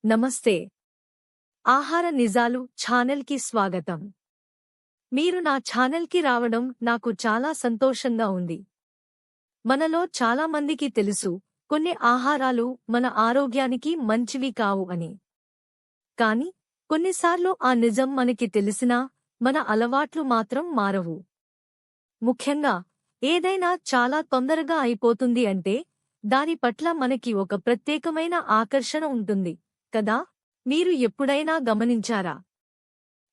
నమస్తే. ఆహార నిజాలు ఛానల్కి స్వాగతం. మీరు నా ఛానల్కి రావడం నాకు చాలా సంతోషంగా ఉంది. మనలో చాలా మందికి తెలుసు, కొన్ని ఆహారాలు మన ఆరోగ్యానికి మంచివి కావు అని. కాని కొన్నిసార్లు ఆ నిజం మనకి తెలిసినా మన అలవాట్లు మాత్రం మారవు. ముఖ్యంగా ఏదైనా చాలా తొందరగా అయిపోతుంది అంటే దాని పట్ల మనకి ఒక ప్రత్యేకమైన ఆకర్షణ ఉంటుంది కదా. మీరు ఎప్పుడైనా గమనించారా?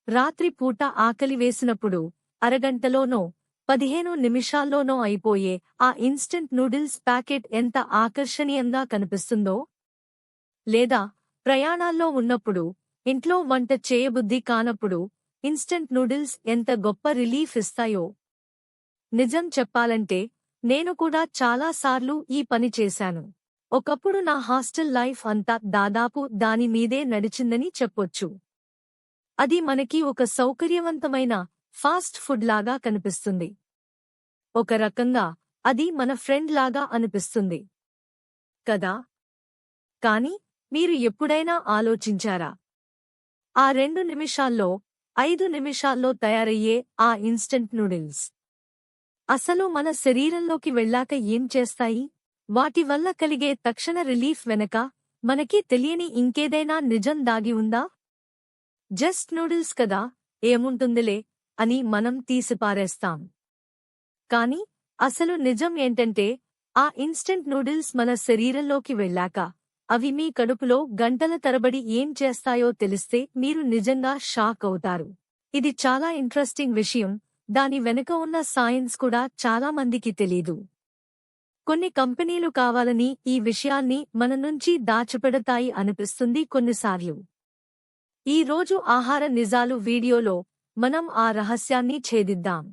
రాత్రి పూట ఆకలి వేసినప్పుడు అరగంటలోనో 15 నిమిషాల్లోనో అయిపోయే ఆ ఇన్స్టంట్ నూడిల్స్ ప్యాకెట్ ఎంత ఆకర్షణీయంగా కనిపిస్తుందో? లేదా ప్రయాణాల్లో ఉన్నప్పుడు, ఇంట్లో వంట చేయబుద్ధి కానప్పుడు ఇన్స్టంట్ నూడిల్స్ ఎంత గొప్ప రిలీఫ్ ఇస్తాయో? నిజం చెప్పాలంటే నేను కూడా చాలాసార్లు ఈ పని చేశాను. ఒకప్పుడు నా హాస్టల్ లైఫ్ అంతా దాదాపు దాని మీదే నడిచిందని చెప్పొచ్చు. అది మనకి ఒక సౌకర్యవంతమైన ఫాస్ట్ ఫుడ్ లాగా కనిపిస్తుంది. ఒక రకంగా అది మన ఫ్రెండ్ లాగా అనిపిస్తుంది కదా. కాని మీరు ఎప్పుడైనా ఆలోచించారా? ఆ 2 నిమిషాల్లో 5 నిమిషాల్లో తయారయ్యే ఆ ఇన్స్టంట్ నూడిల్స్ అసలు మన శరీరంలోకి వెళ్ళాక ఏం చేస్తాయి? వాటి వల్ల కలిగే తక్షణ రిలీఫ్ వెనక మనకి తెలియని ఇంకేదైనా నిజం దాగి ఉందా? జస్ట్ నూడిల్స్ కదా, ఏముంటుందిలే అని మనం తీసిపారేస్తాం. కాని అసలు నిజం ఏంటంటే, ఆ ఇన్స్టంట్ నూడిల్స్ మన శరీరంలోకి వెళ్ళాక అవి మీ కడుపులో గంటల తరబడి ఏం చేస్తాయో తెలిస్తే మీరు నిజంగా షాక్ అవుతారు. ఇది చాలా ఇంట్రెస్టింగ్ విషయం. దాని వెనుక ఉన్న సైన్స్ కూడా చాలా మందికి తెలీదు. కొన్ని కంపెనీలు కావాలని ఈ విషయాన్ని మన నుంచి దాచిపెడతాయి అనిపిస్తుంది కొన్నిసార్లు. ఈ రోజు ఆహార నిజాలు వీడియోలో మనం ఆ రహస్యాన్ని ఛేదిద్దాం.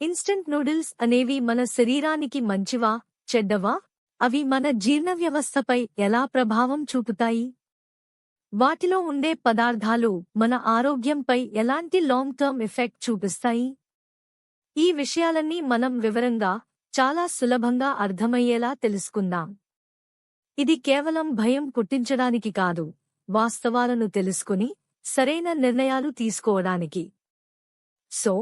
ఇన్స్టంట్ నూడిల్స్ అనేవి మన శరీరానికి మంచివా, చెడ్డవా? అవి మన జీర్ణ వ్యవస్థపై ఎలా ప్రభావం చూపుతాయి? వాటిలో ఉండే పదార్థాలు మన ఆరోగ్యంపై ఎలాంటి లాంగ్ టర్మ్ ఎఫెక్ట్ చూపిస్తాయి? ఈ విషయాలన్నీ మనం వివరంగా, చాలా సులభంగా అర్థమయ్యేలా తెలుసుకుందాం. ఇది కేవలం భయం పుట్టించడానికి కాదు, వాస్తవాలను తెలుసుకుని సరైన నిర్ణయాలు తీసుకోవడానికి. సో,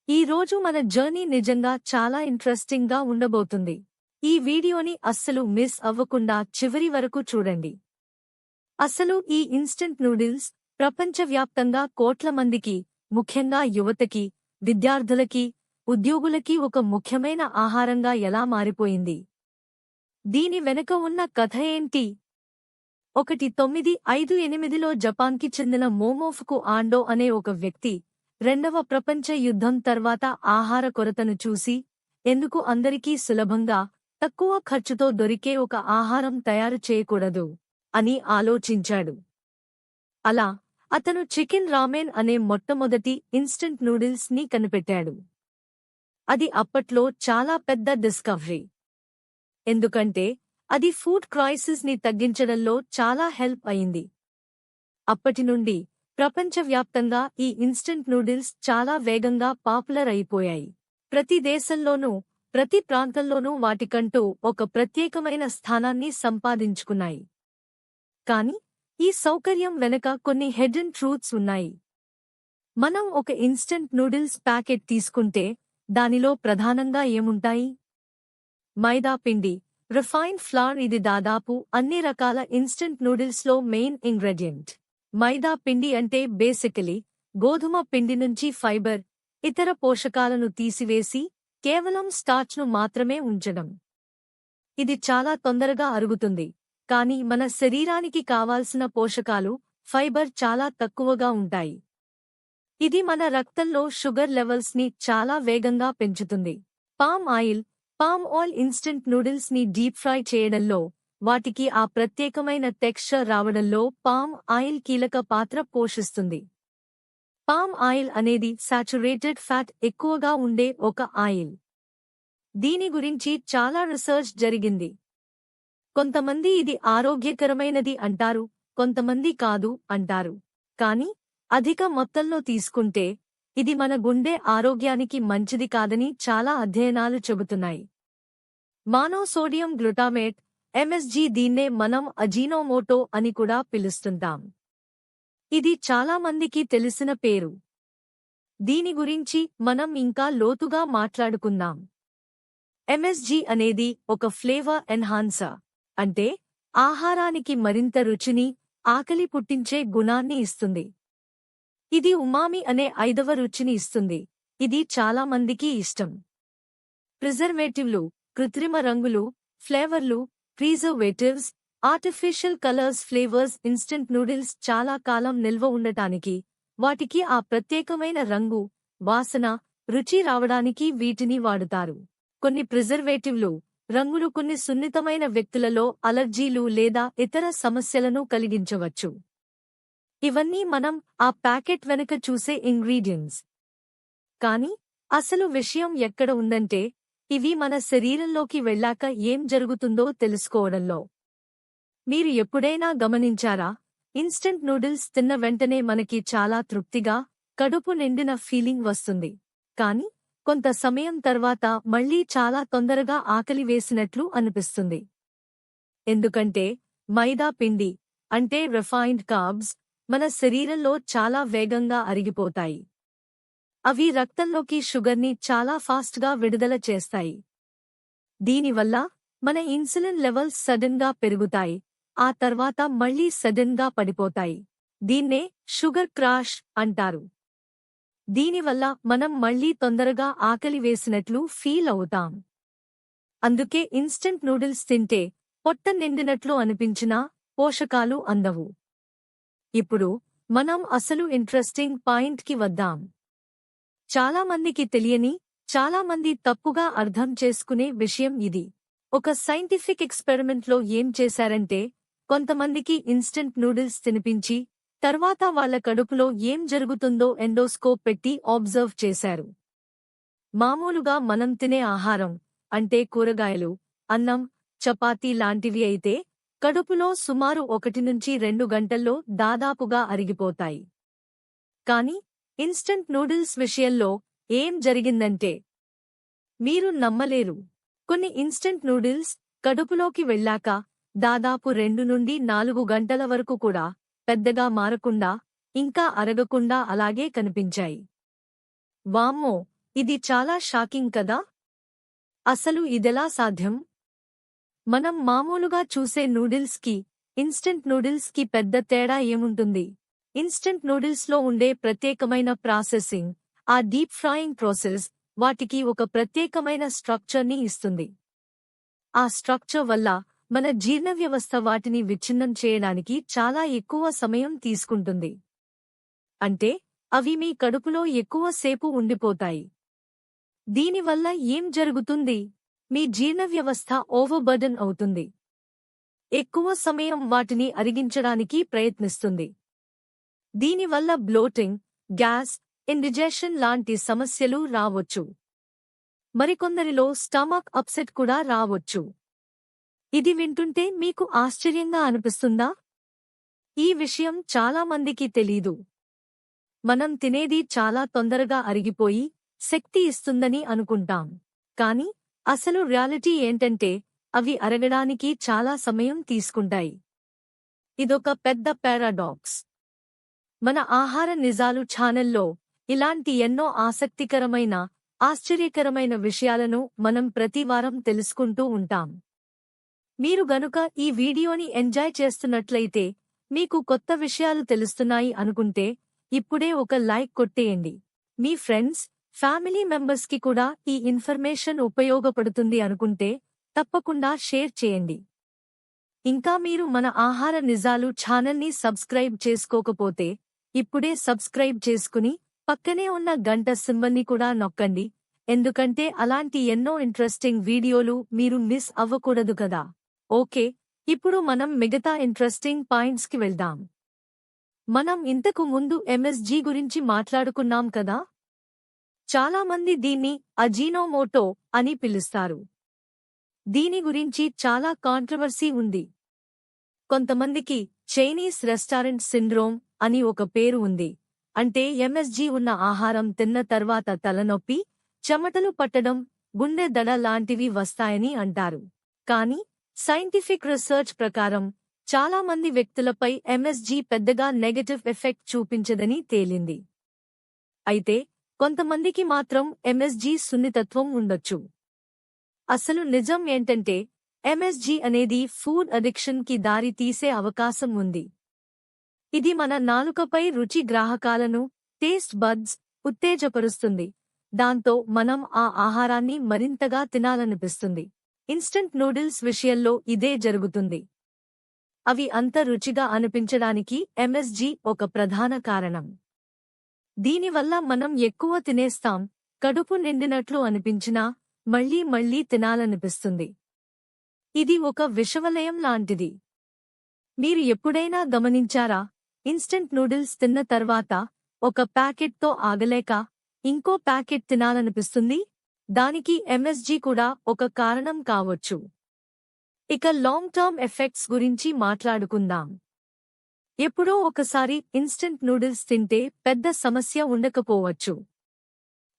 ఈ రోజు మన జర్నీ నిజంగా చాలా ఇంట్రెస్టింగ్గా ఉండబోతుంది. ఈ వీడియోని అస్సలు మిస్ అవ్వకుండా చివరి వరకు చూడండి. అసలు ఈ ఇన్స్టంట్ నూడిల్స్ ప్రపంచవ్యాప్తంగా కోట్ల మందికి, ముఖ్యంగా యువతకి, విద్యార్థులకి, ఉద్యోగులకి ఒక ముఖ్యమైన ఆహారంగా ఎలా మారిపోయింది? దీని వెనుక ఉన్న కథ ఏంటి? 1958లో జపాన్కి చెందిన మోమోఫుకు ఆండో అనే ఒక వ్యక్తి, రెండవ ప్రపంచ యుద్ధం తర్వాత ఆహార కొరతను చూసి, ఎందుకు అందరికీ సులభంగా, తక్కువ ఖర్చుతో దొరికే ఒక ఆహారం తయారు చేయకూడదు అని ఆలోచించాడు. అలా అతను చికెన్ రామెన్ అనే మొట్టమొదటి ఇన్స్టంట్ నూడిల్స్ ని కనిపెట్టాడు. అది అప్పట్లో చాలా పెద్ద డిస్కవరీ. ఎందుకంటే అది ఫుడ్ క్రైసిస్ ని తగ్గించడంలో చాలా హెల్ప్ అయింది. అప్పటి నుండి ప్రపంచవ్యాప్తంగా ఈ ఇన్స్టంట్ నూడిల్స్ చాలా వేగంగా పాపులర్ అయిపోయాయి. ప్రతి దేశంలోనూ, ప్రతి ప్రాంతంలోనూ వాటికంటూ ఒక ప్రత్యేకమైన స్థానాన్ని సంపాదించుకున్నాయి. కాని ఈ సౌకర్యం వెనుక కొన్ని హిడెన్ ట్రూత్స్ ఉన్నాయి. మనం ఒక ఇన్స్టంట్ నూడిల్స్ ప్యాకెట్ తీసుకుంటే దానిలో ప్రధానంగా ఏముంటాయి? మైదా పిండి, రిఫైన్డ్ ఫ్లౌర్. ఇది దాదాపు అన్ని రకాల ఇన్స్టంట్ నూడిల్స్లో మెయిన్ ఇంగ్రీడియంట్. మైదా పిండి అంటే బేసికలీ గోధుమ పిండి నుంచి ఫైబర్, ఇతర పోషకాలను తీసివేసి కేవలం స్టార్చ్ను మాత్రమే ఉంచడం. ఇది చాలా తొందరగా అరుగుతుంది, కానీ మన శరీరానికి కావాల్సిన పోషకాలు, ఫైబర్ చాలా తక్కువగా ఉంటాయి. ఇది మన రక్తంలో షుగర్ లెవెల్స్ ని చాలా వేగంగా పెంచుతుంది. పామ్ ఆయిల్ ఇన్స్టంట్ నూడిల్స్ ని డీప్ ఫ్రై చేయడంలో, వాటికి ఆ ప్రత్యేకమైన టెక్స్చర్ రావడంలో పామ్ ఆయిల్ కీలక పాత్ర పోషిస్తుంది. పామ్ ఆయిల్ అనేది సాచురేటెడ్ ఫ్యాట్ ఎక్కువగా ఉండే ఒక ఆయిల్. దీని గురించి చాలా రీసెర్చ్ జరిగింది. కొంతమంది ఇది ఆరోగ్యకరమైనది అంటారు, కొంతమంది కాదు అంటారు. కానీ అధిక మొత్తంలో తీసుకుంటే ఇది మన గుండె ఆరోగ్యానికి మంచిది కాదని చాలా అధ్యయనాలు చెబుతున్నాయి. మానోసోడియం గ్లూటామేట్ ఎంఎస్జీ దీన్నే మనం అజీనోమోటో అని కూడా పిలుస్తుంటాం. ఇది చాలా మందికి తెలిసిన పేరు. దీని గురించి మనం ఇంకా లోతుగా మాట్లాడుకుందాం. ఎంఎస్జీ అనేది ఒక ఫ్లేవర్ ఎన్హాన్సర్, అంటే ఆహారానికి మరింత రుచిని, ఆకలి పుట్టించే గుణాన్ని ఇస్తుంది. ఇది ఉమామి అనే 5వ రుచిని ఇస్తుంది. ఇది చాలా మందికి ఇష్టం. ప్రిజర్వేటివ్లు, కృత్రిమ రంగులు, ఫ్లేవర్లు, preservatives, artificial colours flavours instant noodles చాలా కాలం నిల్వ ఉండటానికి, వాటికి ఆ ప్రత్యేకమైన రంగు, వాసన, రుచి రావడానికి వీటిని వాడుతారు. కొన్ని ప్రిజర్వేటివ్లు, రంగులు కొన్ని సున్నితమైన వ్యక్తులలో అలర్జీలు లేదా ఇతర సమస్యలను కలిగించవచ్చు. ఇవన్నీ మనం ఆ ప్యాకెట్ వెనుక చూసే ఇంగ్రీడియంట్స్. కానీ అసలు విషయం ఎక్కడ ఉందంటే, ఇవి మన శరీరంలోకి వెళ్ళాక ఏం జరుగుతుందో తెలుసుకోవడంలో. మీరు ఎప్పుడైనా గమనించారా? ఇన్స్టంట్ నూడిల్స్ తిన్న వెంటనే మనకి చాలా తృప్తిగా, కడుపు నిండిన ఫీలింగ్ వస్తుంది. కానీ కొంత సమయం తర్వాత మళ్లీ చాలా తొందరగా ఆకలి వేసినట్లు అనిపిస్తుంది. ఎందుకంటే మైదా పిండి, అంటే రిఫైన్డ్ కార్బ్స్, మన శరీరంలో చాలా వేగంగా అరిగిపోతాయి. అవి రక్తంలోకి షుగర్ని చాలా ఫాస్ట్గా విడుదల చేస్తాయి. దీనివల్ల మన ఇన్సులిన్ లెవెల్స్ సడన్ గా పెరుగుతాయి, ఆ తర్వాత మళ్లీ సడన్ గా పడిపోతాయి. దీన్నే షుగర్ క్రాష్ అంటారు. దీనివల్ల మనం మళ్లీ తొందరగా ఆకలి వేసినట్లు ఫీల్ అవుతాం. అందుకే ఇన్స్టంట్ నూడిల్స్ తింటే పొట్ట నిండినట్లు అనిపించినా పోషకాలు అందవు. ఇప్పుడు మనం అసలు ఇంట్రెస్టింగ్ పాయింట్కి వద్దాం. చాలామందికి తెలియని, చాలామంది తప్పుగా అర్థం చేసుకునే విషయం ఇది. ఒక సైంటిఫిక్ ఎక్స్పెరిమెంట్లో ఏం చేశారంటే, కొంతమందికి ఇన్స్టంట్ నూడిల్స్ తినిపించి, తర్వాత వాళ్ల కడుపులో ఏం జరుగుతుందో ఎండోస్కోప్ పెట్టి ఆబ్జర్వ్ చేశారు. మామూలుగా మనం తినే ఆహారం, అంటే కూరగాయలు, అన్నం, చపాతీ లాంటివి అయితే కడుపులో సుమారు 1 నుంచి 2 గంటల్లో దాదాపుగా అరిగిపోతాయి. కానీ ఇన్స్టంట్ నూడిల్స్ విషయంలో ఏం జరిగిందంటే, మీరు నమ్మలేరు. కొన్ని ఇన్స్టంట్ నూడిల్స్ కడుపులోకి వెళ్ళాక దాదాపు 2 నుండి 4 గంటల వరకు కూడా పెద్దగా మారకుండా, ఇంకా అరగకుండా అలాగే కనిపించాయి. వామ్మో, ఇది చాలా షాకింగ్ కదా! అసలు ఇదెలా సాధ్యం? మనం మామూలుగా చూసే నూడిల్స్ కి, ఇన్స్టంట్ నూడిల్స్ కి పెద్ద తేడా ఏముంటుంది? ఇన్స్టంట్ నూడిల్స్లో ఉండే ప్రత్యేకమైన ప్రాసెసింగ్, ఆ డీప్ ఫ్రైయింగ్ ప్రాసెస్, వాటికి ఒక ప్రత్యేకమైన స్ట్రక్చర్ని ఇస్తుంది. ఆ స్ట్రక్చర్ వల్ల మన జీర్ణవ్యవస్థ వాటిని విచ్ఛిన్నం చేయడానికి చాలా ఎక్కువ సమయం తీసుకుంటుంది. అంటే అవి మీ కడుపులో ఎక్కువ సేపు ఉండిపోతాయి. దీనివల్ల ఏం జరుగుతుంది? మీ జీర్ణవ్యవస్థ ఓవర్బర్డన్ అవుతుంది. ఎక్కువ సమయం వాటిని అరిగించడానికి ప్రయత్నిస్తుంది. దీనివల్ల బ్లోటింగ్, గ్యాస్, ఇండిజెషన్ లాంటి సమస్యలు రావచ్చు. మరికొందరిలో స్టమక్ అప్సెట్ కూడా రావచ్చు. ఇది వింటుంటే మీకు ఆశ్చర్యంగా అనిపిస్తుందా? ఈ విషయం చాలా మందికి తెలీదు. మనం తినేది చాలా తొందరగా అరిగిపోయి శక్తి ఇస్తుందని అనుకుంటాం. కానీ అసలు రియాలిటీ ఏంటంటే, అవి అరగడానికి చాలా సమయం తీసుకుంటాయి. ఇదొక పెద్ద పారాడాక్స్. మన ఆహార నిజాలు ఛానల్లో ఇలాంటి ఎన్నో ఆసక్తికరమైన, ఆశ్చర్యకరమైన విషయాలను మనం ప్రతివారం తెలుసుకుంటూ ఉంటాం. మీరు గనుక ఈ వీడియోని ఎంజాయ్ చేస్తున్నట్లయితే, మీకు కొత్త విషయాలు తెలుస్తున్నాయి అనుకుంటే ఇప్పుడే ఒక లైక్ కొట్టేయండి. మీ ఫ్రెండ్స్, ఫ్యామిలీ మెంబర్స్కి కూడా ఈ ఇన్ఫర్మేషన్ ఉపయోగపడుతుంది అనుకుంటే తప్పకుండా షేర్ చేయండి. ఇంకా మీరు మన ఆహార నిజాలు ఛానల్ని సబ్స్క్రైబ్ చేసుకోకపోతే ఇప్పుడే సబ్స్క్రైబ్ చేసుకుని పక్కనే ఉన్న గంట సింబల్ని కూడా నొక్కండి. ఎందుకంటే అలాంటి ఎన్నో ఇంట్రెస్టింగ్ వీడియోలు మీరు మిస్ అవ్వకూడదు కదా. ఓకే, ఇప్పుడు మనం మిగతా ఇంట్రెస్టింగ్ పాయింట్స్కి వెళ్దాం. మనం ఇంతకు ముందు ఎంఎస్జీ గురించి మాట్లాడుకున్నాం కదా. చాలామంది దీన్ని అజీనోమోటో అని పిలుస్తారు. దీని గురించి చాలా కాంట్రవర్సీ ఉంది. కొంతమందికి చైనీస్ రెస్టారెంట్ సిండ్రోమ్ అని ఒక పేరు ఉంది. అంటే ఎంఎస్జీ ఉన్న ఆహారం తిన్న తర్వాత తలనొప్పి, చెమటలు పట్టడం, గుండె దడ లాంటివి వస్తాయని అంటారు. కానీ సైంటిఫిక్ రీసెర్చ్ ప్రకారం చాలా మంది వ్యక్తులపై ఎంఎస్జీ పెద్దగా నెగటివ్ ఎఫెక్ట్ చూపించదని తేలింది. అయితే కొంతమందికి మాత్రం ఎంఎస్జీ సున్నితత్వం ఉండొచ్చు. అసలు నిజం ఏంటంటే ఎంఎస్జీ అనేది ఫుడ్ అడిక్షన్ కి దారి తీసే అవకాశం ఉంది. ఇది మన నాలుకపై రుచి గ్రాహకాలను టేస్ట్ బడ్స్ ఉత్తేజపరుస్తుంది. దాంతో మనం ఆ ఆహారాన్ని మరింతగా తినాలనిపిస్తుంది. ఇన్స్టంట్ నూడిల్స్ విషయంలో ఇదే జరుగుతుంది. అవి అంత రుచిగా అనిపించడానికి ఎంఎస్జీ ఒక ప్రధాన కారణం. దీనివల్ల మనం ఎక్కువ తినేస్తాం, కడుపు నిండినట్లు అనిపించినా మళ్లీ మళ్లీ తినాలనిపిస్తుంది. ఇది ఒక విషవలయం లాంటిది. మీరు ఎప్పుడైనా గమనించారా? ఇన్స్టంట్ నూడిల్స్ తిన్న తర్వాత ఒక ప్యాకెట్తో ఆగలేక ఇంకో ప్యాకెట్ తినాలనిపిస్తుంది. దానికి ఎంఎస్జీ కూడా ఒక కారణం కావచ్చు. ఇక లాంగ్ టర్మ్ ఎఫెక్ట్స్ గురించి మాట్లాడుకుందాం. ఎప్పుడో ఒకసారి ఇన్స్టంట్ నూడిల్స్ తింటే పెద్ద సమస్య ఉండకపోవచ్చు.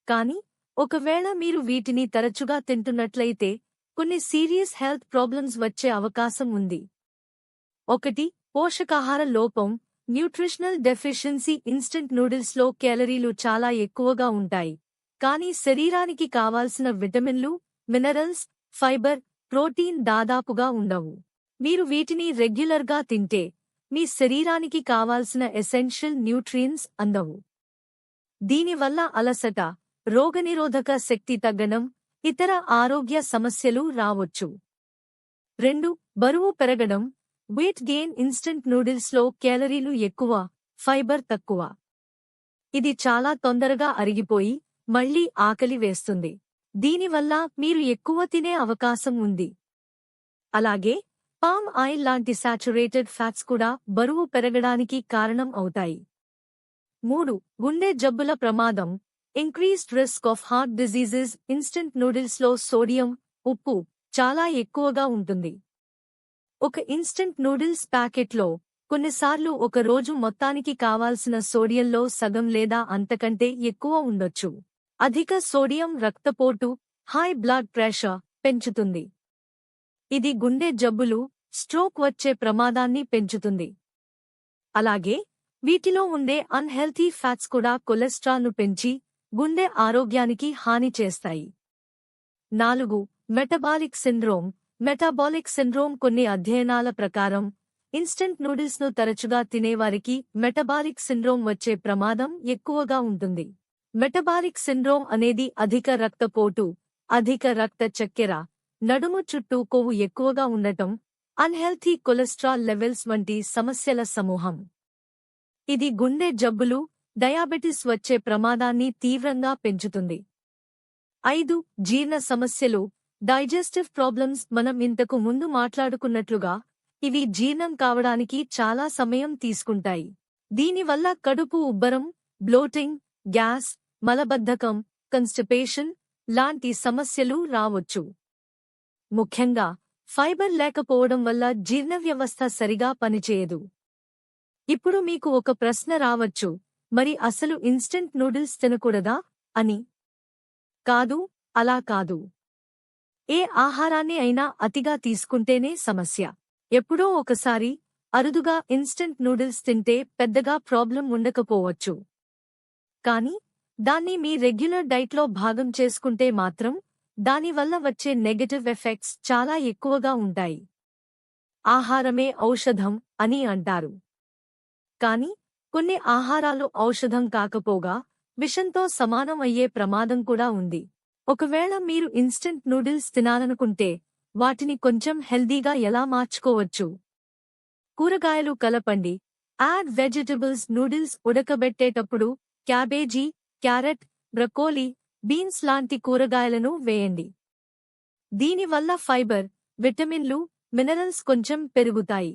కానీ ఒకవేళ మీరు వీటిని తరచుగా తింటున్నట్లయితే కొన్ని సీరియస్ హెల్త్ ప్రాబ్లమ్స్ వచ్చే అవకాశం ఉంది. 1. పోషకాహార లోపం, న్యూట్రిషనల్ డెఫిషియన్సీ. ఇన్స్టంట్ నూడిల్స్లో క్యాలరీలు చాలా ఎక్కువగా ఉంటాయి, కానీ శరీరానికి కావాల్సిన విటమిన్లు, మినరల్స్, ఫైబర్, ప్రోటీన్ దాదాపుగా ఉండవు. మీరు వీటిని రెగ్యులర్గా తింటే మీ శరీరానికి కావాల్సిన ఎసెన్షియల్ న్యూట్రియంట్స్ అందవు. దీనివల్ల అలసట, రోగనిరోధక శక్తి తగ్గడం, ఇతర ఆరోగ్య సమస్యలు రావచ్చు. 2. బరువు పెరగడం, వెయిట్ గెయిన్. ఇన్స్టంట్ నూడిల్స్లో క్యాలరీలు ఎక్కువ, ఫైబర్ తక్కువ. ఇది చాలా తొందరగా అరిగిపోయి మళ్లీ ఆకలి వేస్తుంది. దీనివల్ల మీరు ఎక్కువ తినే అవకాశం ఉంది. అలాగే పామ్ ఆయిల్ లాంటి సాచురేటెడ్ ఫ్యాట్స్ కూడా బరువు పెరగడానికి కారణం అవుతాయి. 3. గుండె జబ్బుల ప్రమాదం, increased risk of heart diseases. Instant నూడిల్స్లో సోడియం, ఉప్పు చాలా ఎక్కువగా ఉంటుంది. ఒక ఇన్స్టంట్ నూడిల్స్ ప్యాకెట్లో కొన్నిసార్లు ఒక రోజు మొత్తానికి కావాల్సిన సోడియంలో సగం లేదా అంతకంటే ఎక్కువ ఉండొచ్చు. అధిక సోడియం రక్తపోటు, హై బ్లడ్ ప్రెషర్ పెంచుతుంది. ఇది గుండె జబ్బులు, స్ట్రోక్ వచ్చే ప్రమాదాన్ని పెంచుతుంది. అలాగే వీటిలో ఉండే అన్హెల్తీ ఫ్యాట్స్ కూడా కొలెస్ట్రాల్ను పెంచి గుండె ఆరోగ్యానికి హాని చేస్తాయి. 4. Metabolic syndrome. Metabolic syndrome. కొన్ని అధ్యయనాల ప్రకారం ఇన్స్టంట్ నూడిల్స్ను తరచుగా తినేవారికి మెటబాలిక్ సిండ్రోమ్ వచ్చే ప్రమాదం ఎక్కువగా ఉంటుంది. మెటబాలిక్ సిండ్రోమ్ అనేది అధిక రక్తపోటు, అధిక రక్త చక్కెర, నడుము చుట్టూ కొవ్వు ఎక్కువగా ఉండటం, అన్హెల్తీ కొలెస్ట్రాల్ లెవెల్స్ వంటి సమస్యల సమూహం. ఇది గుండె జబ్బులు, డయాబెటిస్ వచ్చే ప్రమాదాన్ని తీవ్రంగా పెంచుతుంది. 5. జీర్ణ సమస్యలు, డైజెస్టివ్ ప్రాబ్లమ్స్. మనం ఇంతకు ముందు మాట్లాడుకున్నట్లుగా ఇవి జీర్ణం కావడానికి చాలా సమయం తీసుకుంటాయి. దీనివల్ల కడుపు ఉబ్బరం, బ్లోటింగ్, గ్యాస్, మలబద్ధకం, కన్స్టిపేషన్ లాంటి సమస్యలు రావచ్చు. ముఖ్యంగా ఫైబర్ లేకపోవడం వల్ల జీర్ణవ్యవస్థ సరిగా పనిచేయదు. ఇప్పుడు మీకు ఒక ప్రశ్న రావచ్చు, మరి అసలు ఇన్స్టంట్ నూడిల్స్ తినకూడదా అని? కాదు, అలా కాదు. ఏ ఆహారాన్ని అయినా అతిగా తీసుకుంటేనే సమస్య. ఎప్పుడో ఒకసారి అరుదుగా ఇన్స్టంట్ నూడిల్స్ తింటే పెద్దగా ప్రాబ్లం ఉండకపోవచ్చు. కానీ దాన్ని మీ రెగ్యులర్ డైట్లో భాగం చేసుకుంటే మాత్రం దానివల్ల వచ్చే నెగటివ్ ఎఫెక్ట్స్ చాలా ఎక్కువగా ఉంటాయి. ఆహారమే ఔషధం అని అంటారు. కానీ కొన్ని ఆహారాలు ఔషధం కాకపోగా విషంతో సమానం అయ్యే ప్రమాదం కూడా ఉంది. ఒకవేళ మీరు ఇన్స్టంట్ నూడిల్స్ తినాలనుకుంటే వాటిని కొంచెం హెల్దీగా ఎలా మార్చుకోవచ్చు? కూరగాయలు కలపండి. Add vegetables. నూడిల్స్ ఉడకబెట్టేటప్పుడు క్యాబేజీ, క్యారెట్, బ్రకోలీ, బీన్స్ లాంటి కూరగాయలను వేయండి. దీనివల్ల ఫైబర్, విటమిన్లు, మినరల్స్ కొంచెం పెరుగుతాయి.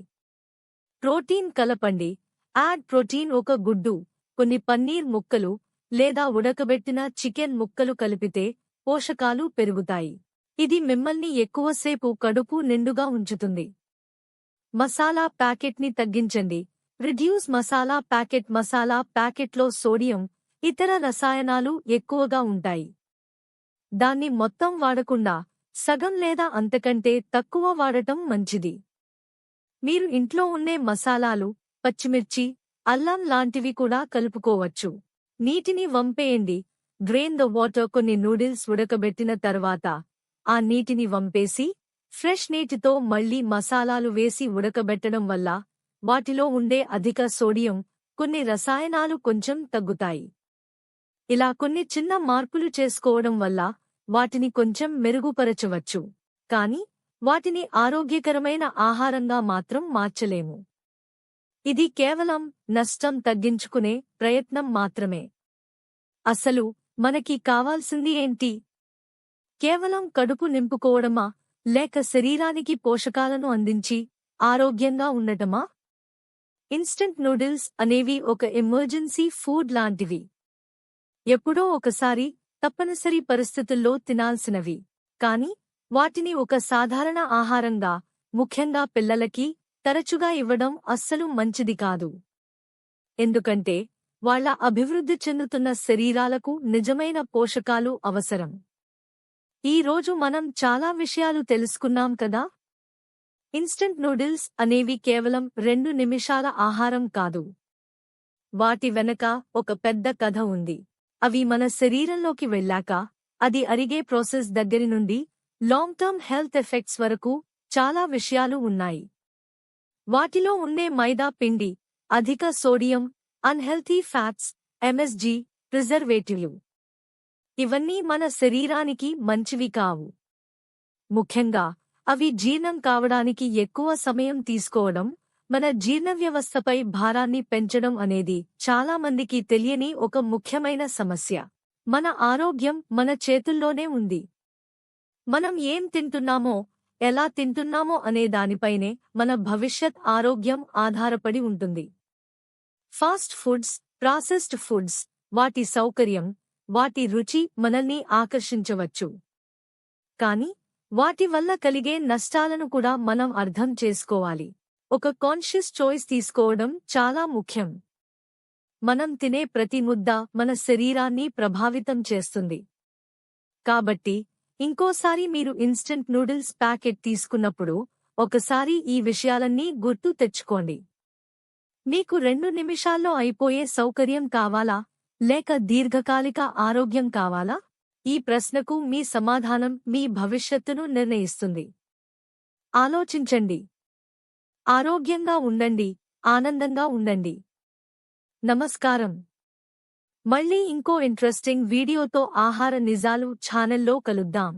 ప్రోటీన్ కలపండి. Add protein. ఒక గుడ్డు, కొన్ని పన్నీర్ ముక్కలు లేదా ఉడకబెట్టిన చికెన్ ముక్కలు కలిపితే పోషకాలు పెరుగుతాయి. ఇది మిమ్మల్ని ఎక్కువసేపు కడుపు నిండుగా ఉంచుతుంది. మసాలా ప్యాకెట్ని తగ్గించండి. Reduce masala packet. మసాలా ప్యాకెట్లో సోడియం, ఇతర రసాయనాలు ఎక్కువగా ఉంటాయి. దాన్ని మొత్తం వాడకుండా సగం లేదా అంతకంటే తక్కువ వాడటం మంచిది. మీరు ఇంట్లో ఉండే మసాలాలు, పచ్చిమిర్చి, అల్లం లాంటివి కూడా కలుపుకోవచ్చు. నీటిని వంపేయండి. Drain the water. కొన్ని నూడిల్స్ ఉడకబెట్టిన తర్వాత ఆ నీటిని వంపేసి ఫ్రెష్ నీటితో మళ్లీ మసాలాలు వేసి ఉడకబెట్టడం వల్ల వాటిలో ఉండే అధిక సోడియం, కొన్ని రసాయనాలు కొంచెం తగ్గుతాయి. ఇలా కొన్ని చిన్న మార్పులు చేసుకోవడం వల్ల వాటిని కొంచెం మెరుగుపరచవచ్చు. కానీ వాటిని ఆరోగ్యకరమైన ఆహారంగా మాత్రం మార్చలేము. ఇది కేవలం నష్టం తగ్గించుకునే ప్రయత్నం మాత్రమే. అసలు మనకి కావాల్సింది ఏంటి? కేవలం కడుపు నింపుకోవడమా, లేక శరీరానికి పోషకాలను అందించి ఆరోగ్యంగా ఉండటమా? ఇన్స్టంట్ నూడిల్స్ అనేవి ఒక ఎమర్జెన్సీ ఫుడ్ లాంటివి. ఎప్పుడో ఒకసారి తప్పనిసరి పరిస్థితుల్లో తినాల్సినవి. కానీ వాటిని ఒక సాధారణ ఆహారంగా, ముఖ్యంగా పిల్లలకి, తరచుగా ఇవ్వడం అస్సలు మంచిది కాదు. ఎందుకంటే వాళ్ళ అభివృద్ధి చెందుతున్న శరీరాలకు నిజమైన పోషకాలు అవసరం. ఈ రోజు మనం చాలా విషయాలు తెలుసుకున్నాం కదా. ఇన్స్టంట్ నూడిల్స్ అనేవి కేవలం 2 నిమిషాల ఆహారం కాదు. వాటి వెనక ఒక పెద్ద కథ ఉంది. అవి మన శరీరంలోకి వెళ్ళాక అది అరిగే ప్రాసెస్ దగ్గరి నుండి లాంగ్ టర్మ్ హెల్త్ ఎఫెక్ట్స్ వరకు చాలా విషయాలు ఉన్నాయి. వాటిలో ఉండే మైదా పిండి, అధిక సోడియం, అన్హెల్తీ ఫ్యాట్స్, ఎంఎస్జీ, ప్రిజర్వేటివ్లు, ఇవన్నీ మన శరీరానికి మంచివి కావు. ముఖ్యంగా అవి జీర్ణం కావడానికి ఎక్కువ సమయం తీసుకోవడం, మన జీర్ణవ్యవస్థపై భారాన్ని పెంచడం అనేది చాలామందికి తెలియని ఒక ముఖ్యమైన సమస్య. మన ఆరోగ్యం మన చేతుల్లోనే ఉంది. మనం ఏం తింటున్నామో, ఎలా తింటున్నామో అనే దానిపైనే మన భవిష్యత్ ఆరోగ్యం ఆధారపడి ఉంటుంది. ఫాస్ట్ ఫుడ్స్, ప్రాసెస్డ్ ఫుడ్స్, వాటి సౌకర్యం, వాటి రుచి మనల్ని ఆకర్షించవచ్చు. కానీ వాటి వల్ల కలిగే నష్టాలను కూడా మనం అర్థం చేసుకోవాలి. ఒక కాన్షియస్ చాయిస్ తీసుకోవడం చాలా ముఖ్యం. మనం తినే ప్రతి ముద్ద మన శరీరాన్ని ప్రభావితం చేస్తుంది. కాబట్టి ఇంకోసారి మీరు ఇన్స్టంట్ నూడిల్స్ ప్యాకెట్ తీసుకున్నప్పుడు ఒకసారి ఈ విషయాలన్నీ గుర్తు తెచ్చుకోండి. మీకు 2 నిమిషాల్లో అయిపోయే సౌకర్యం కావాలా, లేక దీర్ఘకాలిక ఆరోగ్యం కావాలా? ఈ ప్రశ్నకు మీ సమాధానం మీ భవిష్యత్తును నిర్ణయిస్తుంది. ఆలోచించండి. ఆరోగ్యంగా ఉండండి, ఆనందంగా ఉండండి. నమస్కారం. మళ్ళీ ఇంకో ఇంట్రెస్టింగ్ వీడియోతో ఆహార నిజాలు ఛానల్లో కలుద్దాం.